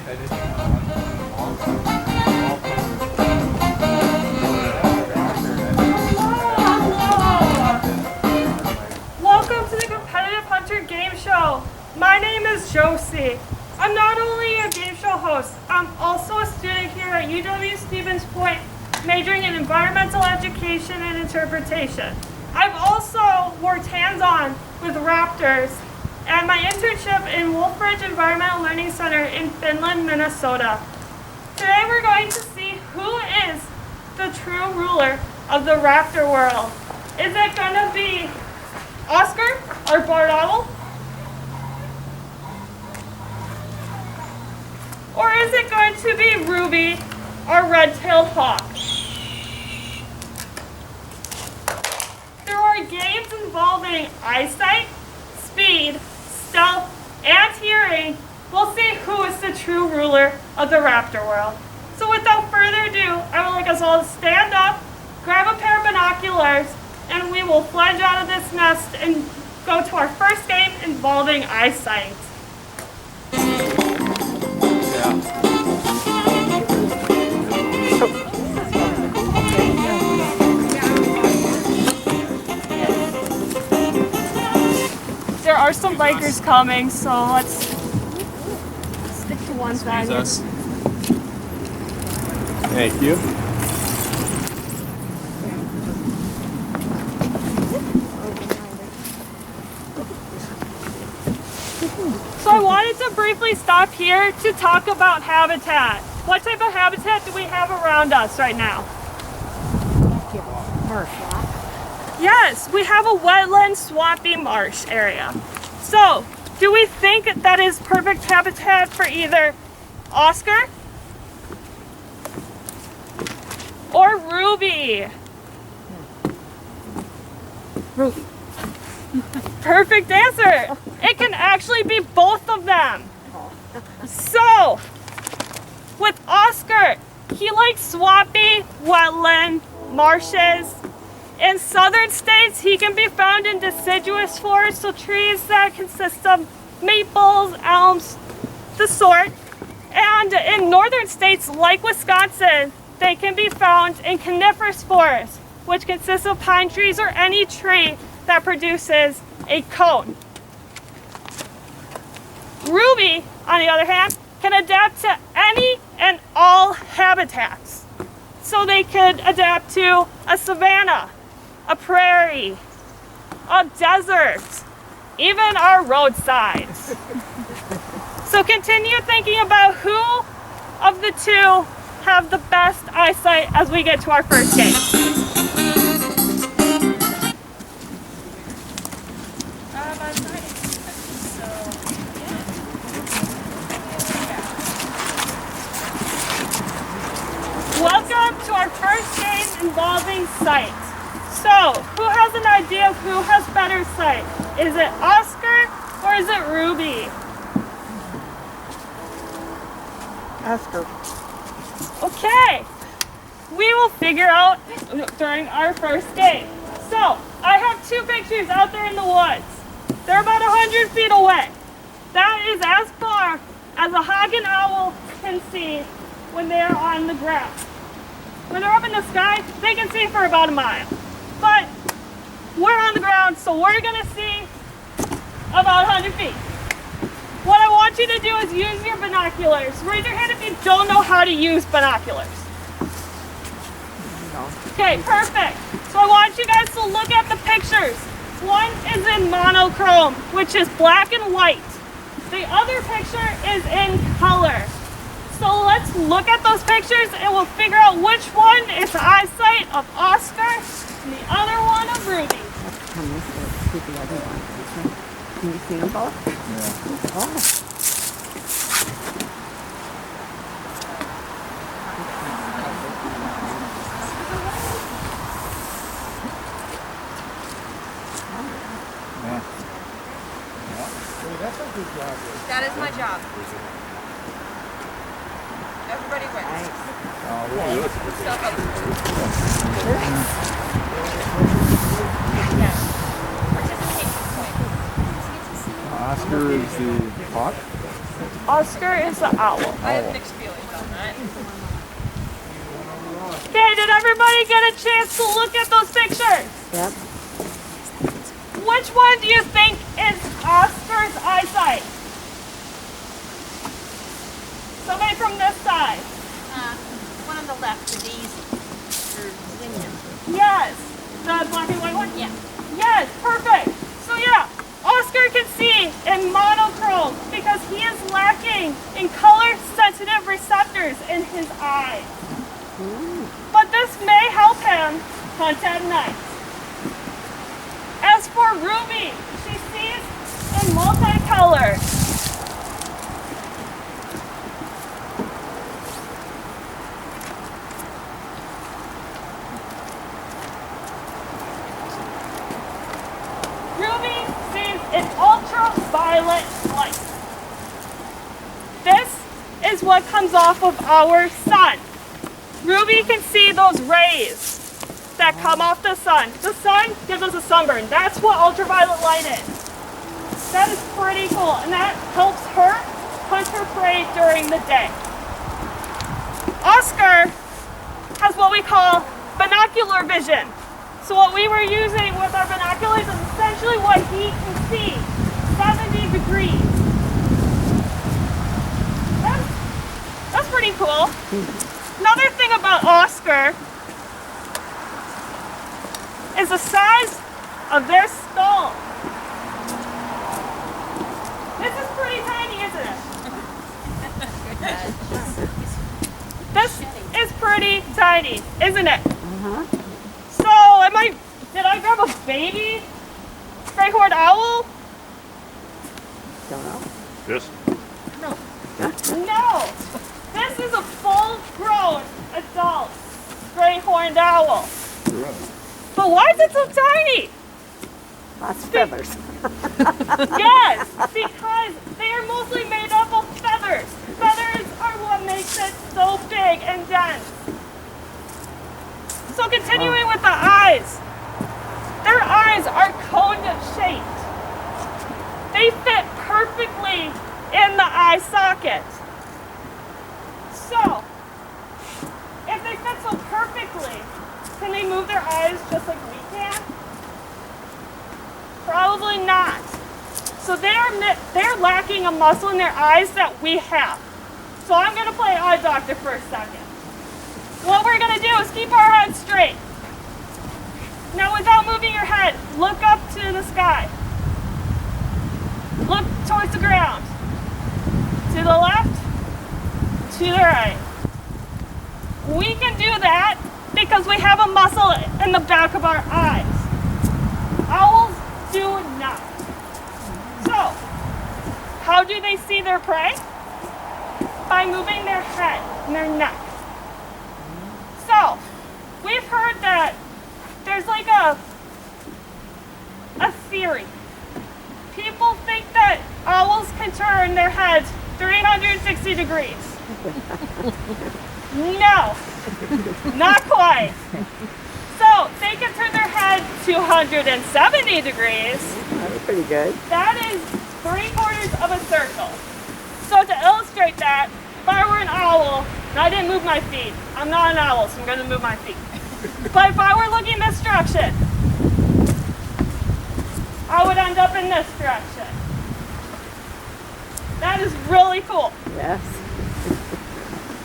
Welcome to the Competitive Hunter Game Show. My name is Josie. I'm not only a game show host, I'm also a student here at UW-Stevens Point, majoring in environmental education and interpretation. I've also worked hands-on with raptors at my internship in Wolfridge Environmental Learning Center in Finland, Minnesota. Today we're going to see who is the true ruler of the raptor world. Is it going to be Oscar, our barred owl? Or is it going to be Ruby, our red-tailed hawk? There are games involving eyesight, speed, stealth, and hearing. We'll see who is the true ruler of the raptor world. So without further ado, I would like us all to stand up, grab a pair of binoculars, and we will plunge out of this nest and go to our first game involving eyesight. There are some bikers coming, so let's stick to one side. Thank you. So I wanted to briefly stop here to talk about habitat. What type of habitat do we have around us right now? Yes, we have a wetland, swampy marsh area. So, do we think that is perfect habitat for either Oscar or Ruby? Ruby. Perfect answer. It can actually be both of them. So, with Oscar, he likes swampy, wetland, marshes. In southern states, he can be found in deciduous forests, so trees that consist of maples, elms, the sort. And in northern states, like Wisconsin, they can be found in coniferous forests, which consists of pine trees or any tree that produces a cone. Ruby, on the other hand, can adapt to any and all habitats. So they could adapt to a savanna, a prairie, a desert, even our roadsides. So continue thinking about who of the two have the best eyesight as we get to our first game. Welcome to our first game involving sight. So, who has an idea of who has better sight? Is it Oscar or is it Ruby? Oscar. Okay, we will figure out during our first game. So, I have two pictures out there in the woods. They're about 100 feet away. That is as far as a hawk and owl can see when they are on the ground. When they're up in the sky, they can see for about a mile. But we're on the ground, so we're gonna see about 100 feet. What I want you to do is use your binoculars. Raise your hand if you don't know how to use binoculars. Okay, perfect. So I want you guys to look at the pictures. One is in monochrome, which is black and white. The other picture is in color. So let's look at those pictures and we'll figure out which one is the eyesight of Oscar and the other one of Ruby. Can you see them both? Yeah. Oh. That is my job. Everybody wins. Yeah. Participation point. Oscar is the hawk. Oscar is the owl. I have mixed feelings on that. Okay, did everybody get a chance to look at those pictures? Yep. Which one do you think is Oscar's eyesight? Somebody from this side. One on the left, the daisy. Or zinnia. Yes. The black and white one? Yeah. Yes, perfect. So yeah, Oscar can see in monochrome because he is lacking in color-sensitive receptors in his eye. But this may help him hunt at night. As for Ruby, she sees in multicolor. Ruby sees in ultraviolet light. This is what comes off of our sun. Ruby can see those rays that come off the sun. The sun gives us a sunburn. That's what ultraviolet light is. That is pretty cool, and that helps her hunt her prey during the day. Oscar has what we call binocular vision. So what we were using with our binoculars is essentially what he can see, 70 degrees. That's pretty cool. Another thing about Oscar is the size of their skull. This is pretty tiny, isn't it? This is pretty tiny, isn't it? So, did I grab a baby gray horned owl? Don't know. Yes. No. This is a full-grown adult gray horned owl. But why is it so tiny? Lots of feathers. Yes, because they are mostly made up of feathers. Feathers are what makes it so big and dense. So continuing with the eyes. Their eyes are cone-shaped. They fit perfectly in the eye socket. So, if they fit so perfectly, can they move their eyes just like we can? Probably not. So they're lacking a muscle in their eyes that we have. So I'm going to play eye doctor for a second. What we're going to do is keep our head straight. Now without moving your head, look up to the sky. Look towards the ground. To the left, to the right. We can do that because we have a muscle in the back of our eyes. Owls do not. So, how do they see their prey? By moving their head and their neck. So, we've heard that there's like a theory. People think that owls can turn their heads 360 degrees. No, not quite. So they can turn their head 270 degrees. That's pretty good. That is 3/4 of a circle. So to illustrate that, if I were an owl, and I didn't move my feet, I'm not an owl, so I'm going to move my feet. But if I were looking this direction, I would end up in this direction. That is really cool. Yes.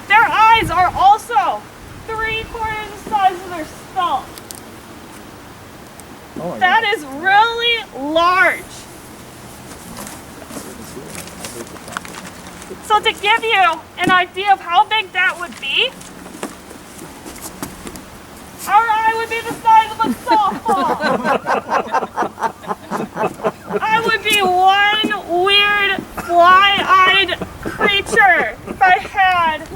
Their eyes are also 3/4 the size of their skull. Oh my That is really large. So to give you an idea of how big that would be, our eye would be the size of a softball. I would be one weird fly-eyed creature if I had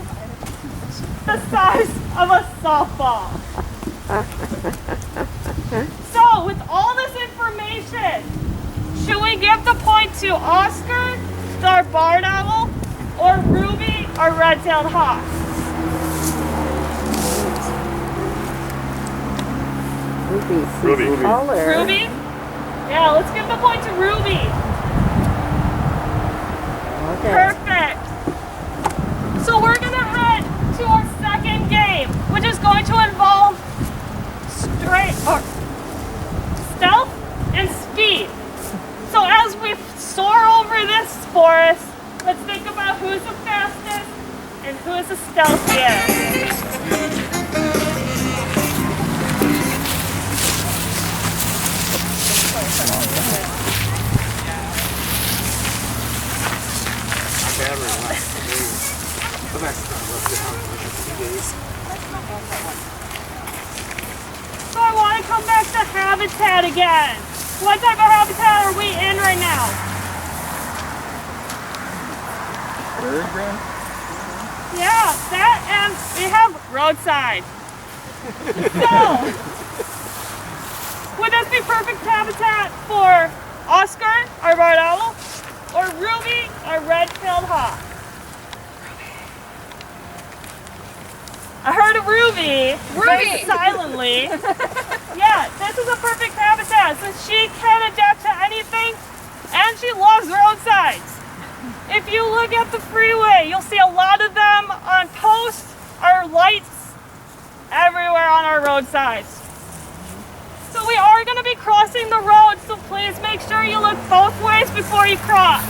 the size of a softball. So with all this information, should we give the point to Oscar, our barred owl, or Ruby, our red-tailed hawk? Ruby. Color. Ruby? Yeah, let's give the point to Ruby. Okay. Perfect. forest. Let's think about who's the fastest and who's the stealthiest. So I want to come back to habitat again. What type of habitat are we in right now? Bird ground? Yeah, that and we have roadside. So, would this be perfect habitat for Oscar, our barred owl, or Ruby, our red-tailed hawk? I heard a Ruby very silently. Yeah, this is a perfect habitat since she can adapt to anything and she loves roadsides. If you look at the freeway, you'll see a lot of them on posts or lights everywhere on our roadsides. So we are going to be crossing the road, so please make sure you look both ways before you cross.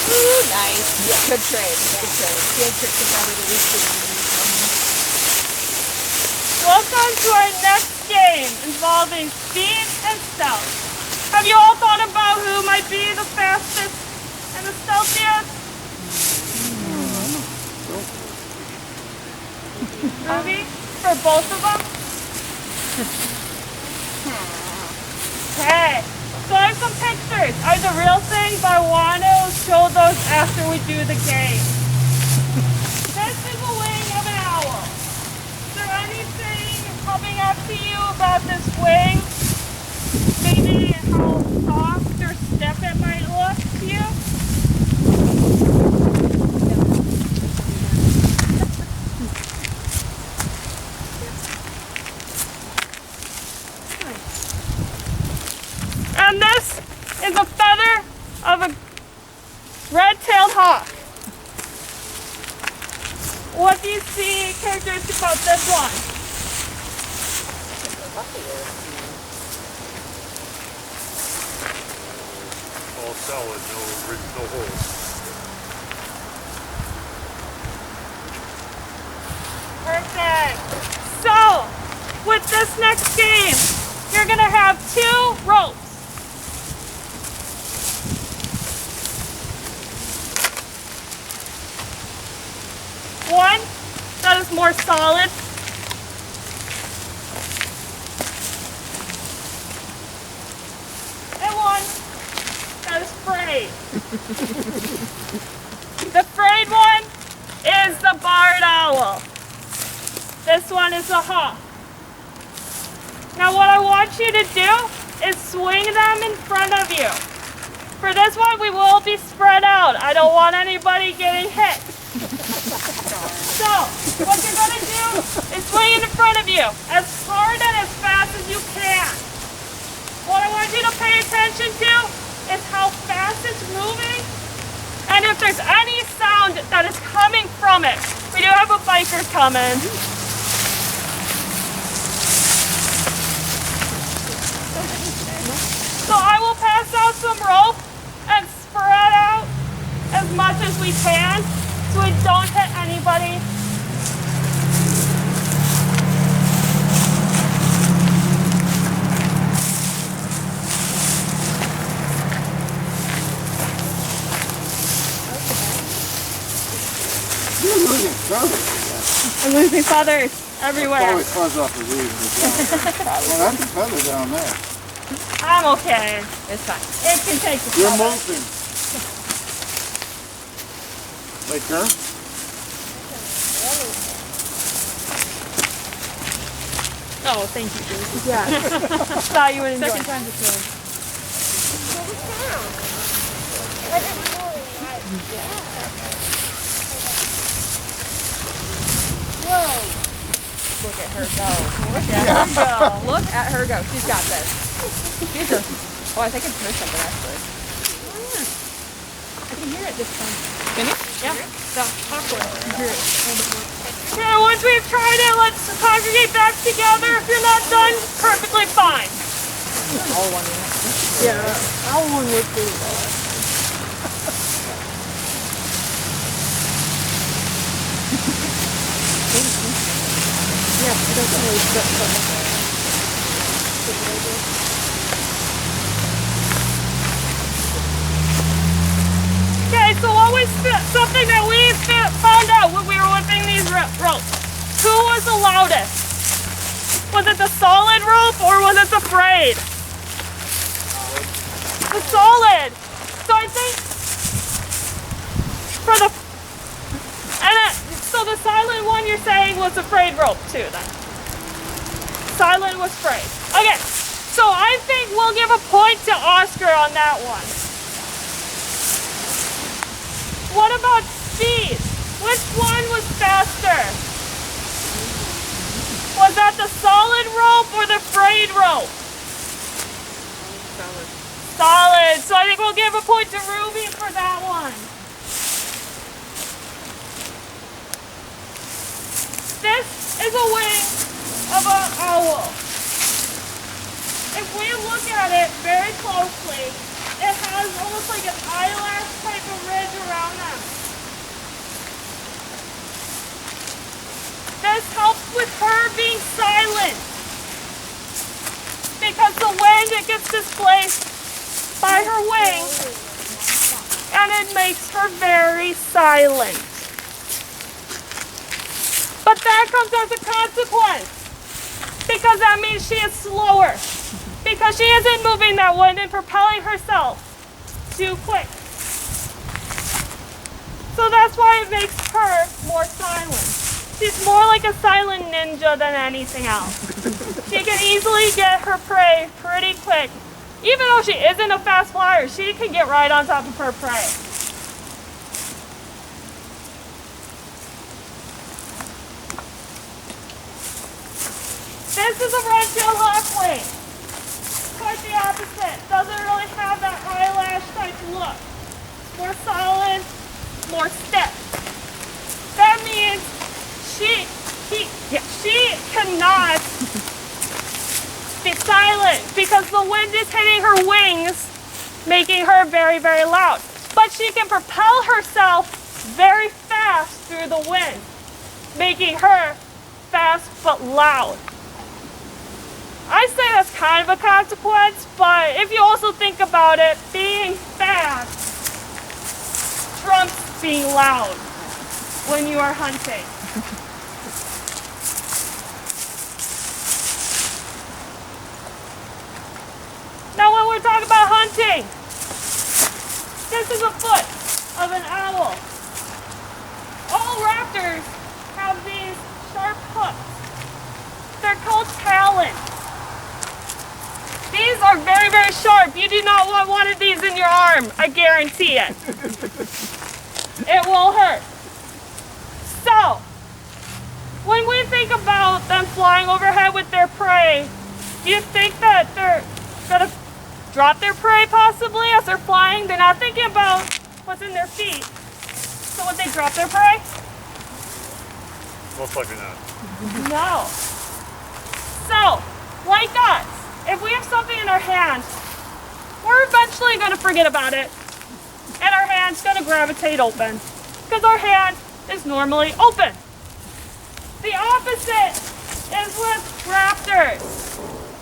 Ooh, nice. Yeah. Good trade. Good trade. Field trip to Beverly Hills. Welcome to our next game involving speed and stealth. Have you all thought about who might be the fastest and the stealthiest? Ruby? For both of them? Okay. So I have some pictures. Are the real thing, but I want to show those after we do the game. This is a wing of an owl. Is there anything coming up to you about this wing? Maybe how soft or stiff it might look to you? And this is a feather of a red-tailed hawk. What do you see characteristic about this one? All solid, no holes. Perfect. So, with this next game, you're going to have 2 ropes. One that is more solid. And one that is frayed. The frayed one is the barred owl. This one is the hawk. Now what I want you to do is swing them in front of you. For this one, we will be spread out. I don't want anybody getting hit. So, what you're going to do is swing it in front of you as hard and as fast as you can. What I want you to pay attention to is how fast it's moving and if there's any sound that is coming from it. We do have a biker coming. So I will pass out some rope and spread out as much as we can so we don't hit anybody. You're losing feathers. I'm losing feathers everywhere. Always fuzz off the leaves. Well, that's a feather down there. I'm okay. It's fine. It can take the You're feather. molting. Like her? Oh, thank you, Josie. Yeah. Thought you would enjoy. Second time's a charm. go. Look at her go. Look at her go. She's got this. She's a, oh, I think it's heard something actually. I can hear it this time. Can you? Yeah. The popcorn. You hear it. Okay, once we've tried it, let's congregate back together. If you're not done, perfectly fine. All one. Yeah, all one would do that. Yeah, she doesn't really sit Okay, so what was something that we found out when we were whipping these ropes? Who was the loudest? Was it the solid rope or was it the frayed? The solid. So I think for the so the silent one you're saying was the frayed rope too then. Silent was frayed. Okay, so I think we'll give a point to Oscar on that one. What about speed? Which one was faster? Was that the solid rope or the frayed rope? Solid. Solid. So I think we'll give a point to Ruby for that one. This is a wing of an owl. If we look at it very closely, it has almost like an eyelash type of ridge around them. This helps with her being silent because the wind, it gets displaced by her wing and it makes her very silent. But that comes as a consequence because that means she is slower. Because she isn't moving that wind and propelling herself too quick. So that's why it makes her more silent. She's more like a silent ninja than anything else. She can easily get her prey pretty quick. Even though she isn't a fast flyer, she can get right on top of her prey. This is a red-tailed hawkwing. Quite the opposite. Doesn't really have that eyelash type look. More solid, more stiff. That means she cannot be silent because the wind is hitting her wings, making her very, very loud. But she can propel herself very fast through the wind, making her fast but loud. I say that's kind of a consequence, but if you also think about it, being fast trumps being loud when you are hunting. Now when we're talking about hunting, this is a foot of an owl. All raptors have these sharp hooks. They're called talons. These are very, very sharp. You do not want one of these in your arm. I guarantee it. It will hurt. So, when we think about them flying overhead with their prey, do you think that they're going to drop their prey possibly as they're flying? They're not thinking about what's in their feet. So would they drop their prey? Most likely not. No. So, like us, if we have something in our hand, we're eventually going to forget about it. And our hand's going to gravitate open. Because our hand is normally open. The opposite is with raptors.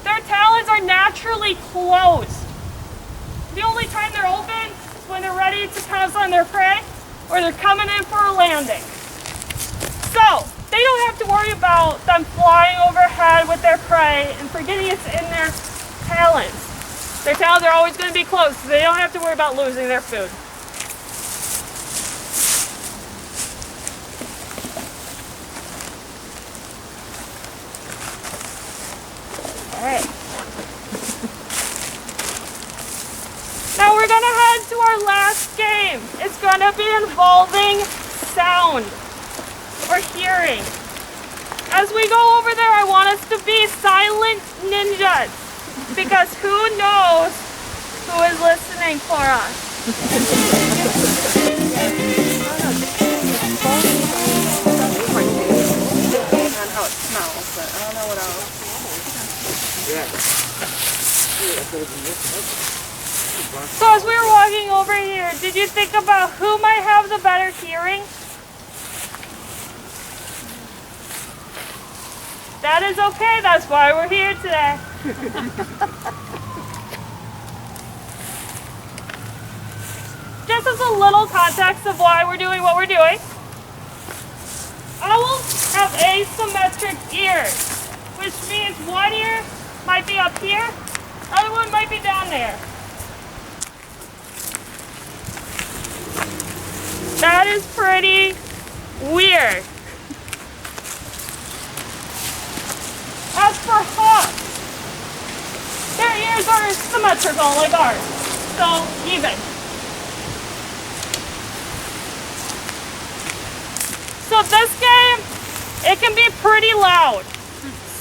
Their talons are naturally closed. The only time they're open is when they're ready to pounce on their prey or they're coming in for a landing. So, they don't have to worry about them flying overhead with their prey and forgetting it's in their talons. Their talons are always going to be closed, so they don't have to worry about losing their food. Alright. Now we're going to head to our last game. It's going to be involving sound or hearing. as we go over there, I want us to be silent ninjas. Because who knows who is listening for us. On how it smells, but I don't know what else. So as we were walking over here, did you think about who might have the better hearing? That is okay, that's why we're here today. Just as a little context of why we're doing what we're doing, owls have asymmetric ears, which means one ear might be up here, the other one might be down there. That is pretty weird. As for hawks, their ears are symmetrical like ours, so even. So this game, it can be pretty loud.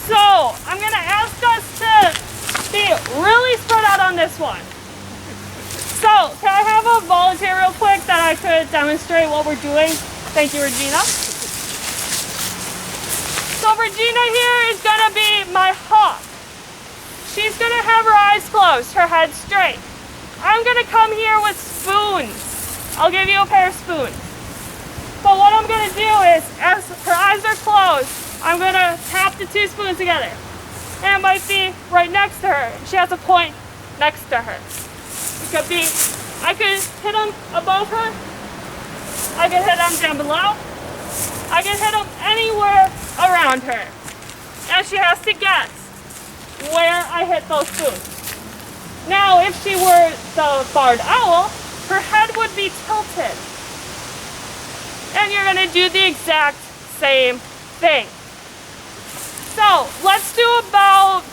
So I'm gonna ask us to be really spread out on this one. So can I have a volunteer real quick that I could demonstrate what we're doing? Thank you, Regina. So Regina here is gonna be my hawk. She's gonna have her eyes closed, her head straight. I'm gonna come here with spoons. I'll give you a pair of spoons. But what I'm gonna do is, as her eyes are closed, I'm gonna tap the two spoons together. And it might be right next to her. She has a point next to her. It could be, I could hit them above her. I could hit them down below. I could hit them anywhere around her. And she has to guess where I hit those spoons. Now, if she were the barred owl, her head would be tilted. And you're gonna do the exact same thing. So let's do about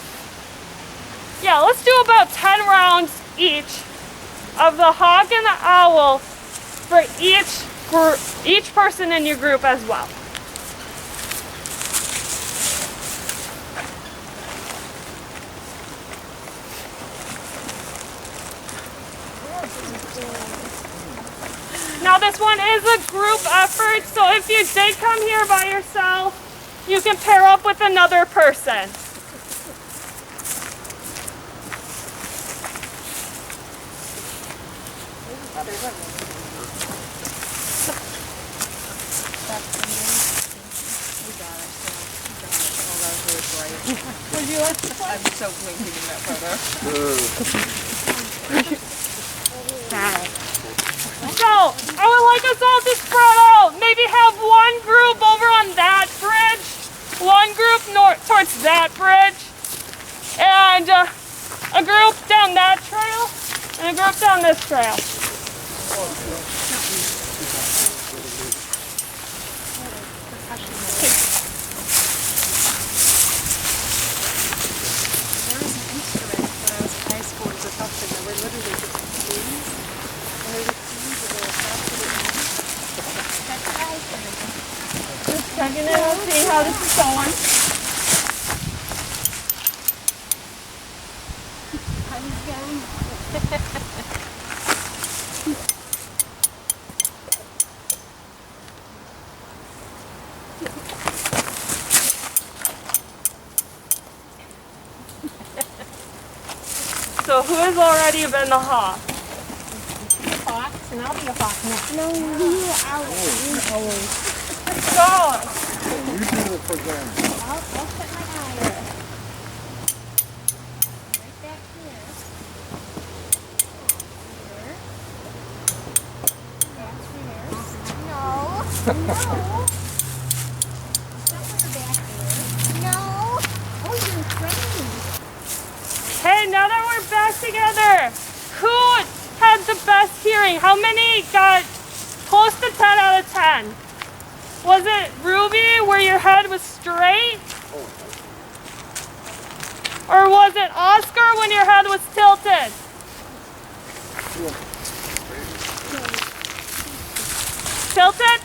10 rounds each of the hawk and the owl for each person in your group as well. Now this one is a group effort, so if you did come here by yourself, you can pair up with another person. Would you like to play? I'm so blinking in that photo. So, I would like us all to spread out. Maybe have one group over on that bridge, one group towards that bridge, and a group down that trail, and a group down this trail. Checking it out, see how this is going. So who has already been the hawk? Fox, and I'll be a fox next. You do it for them. I'll put my eye there. Right back here. Here. That's here. No. No. Somewhere back there. No. Oh, you're afraid. Hey, now that we're back together, who had the best hearing? How many got close to 10 out of 10? Was it Ruby, where your head was straight? Or was it Oscar, when your head was tilted? Tilted?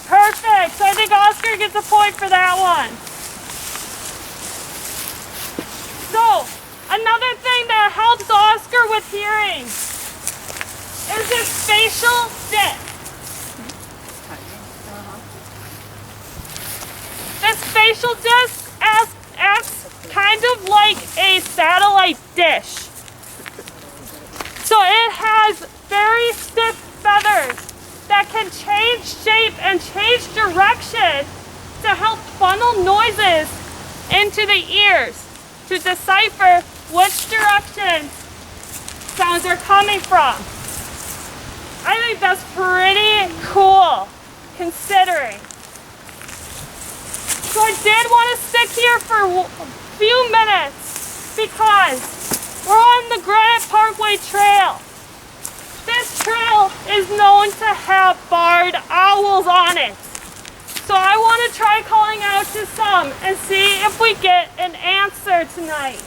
Perfect. So I think Oscar gets a point for that one. Another thing that helps Oscar with hearing is his facial disc. This facial disc acts kind of like a satellite dish. So it has very stiff feathers that can change shape and change direction to help funnel noises into the ears to decipher which direction sounds are coming from. I think that's pretty cool, considering. So I did want to stick here for a few minutes because we're on the Granite Parkway Trail. This trail is known to have barred owls on it. So I want to try calling out to some and see if we get an answer tonight.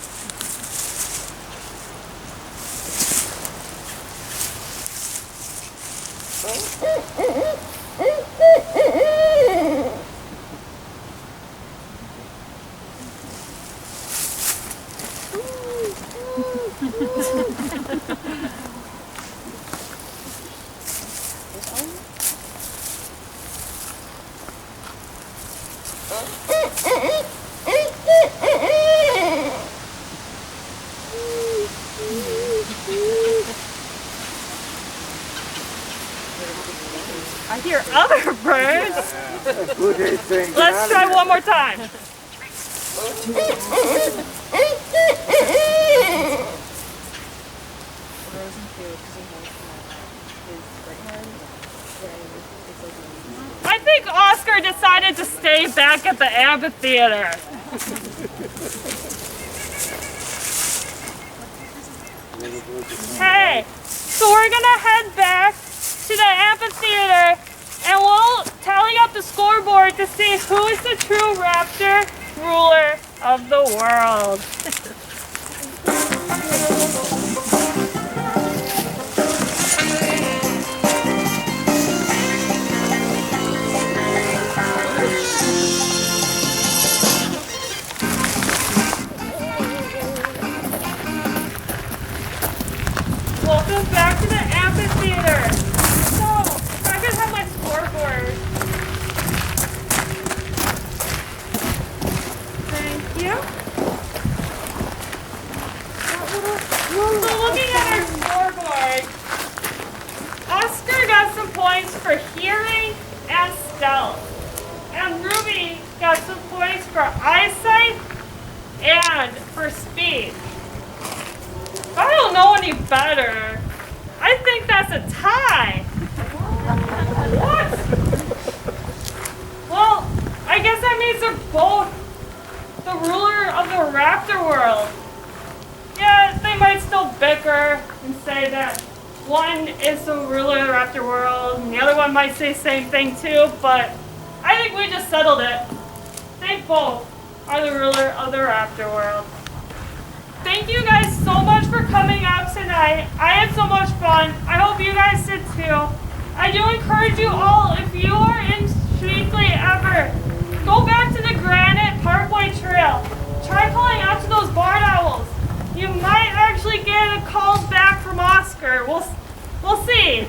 I hear other birds. Who do you think? Let's try one more time. I think Oscar decided to stay back at the amphitheater. Hey, so we're gonna head back to the amphitheater and we'll tally up the scoreboard to see who is the true raptor ruler of the world. Welcome back to the amphitheater. So, if I could have my scoreboard. Thank you. So looking at our scoreboard, Oscar got some points for hearing and stealth. And Ruby got some points for eyesight and for speed. I don't know any better. I think that's a tie. What? Well, I guess that means they're both the ruler of the raptor world. Yeah, they might still bicker and say that one is the ruler of the raptor world and the other one might say the same thing too, but I think we just settled it. They both are the ruler of the raptor world. Thank you guys so much for coming out tonight. I had so much fun. I hope you guys did too. I do encourage you all, if you are in Shreveport ever, go back to the Granite Parkway Trail. Try calling out to those barn owls. You might actually get a call back from Oscar. We'll see.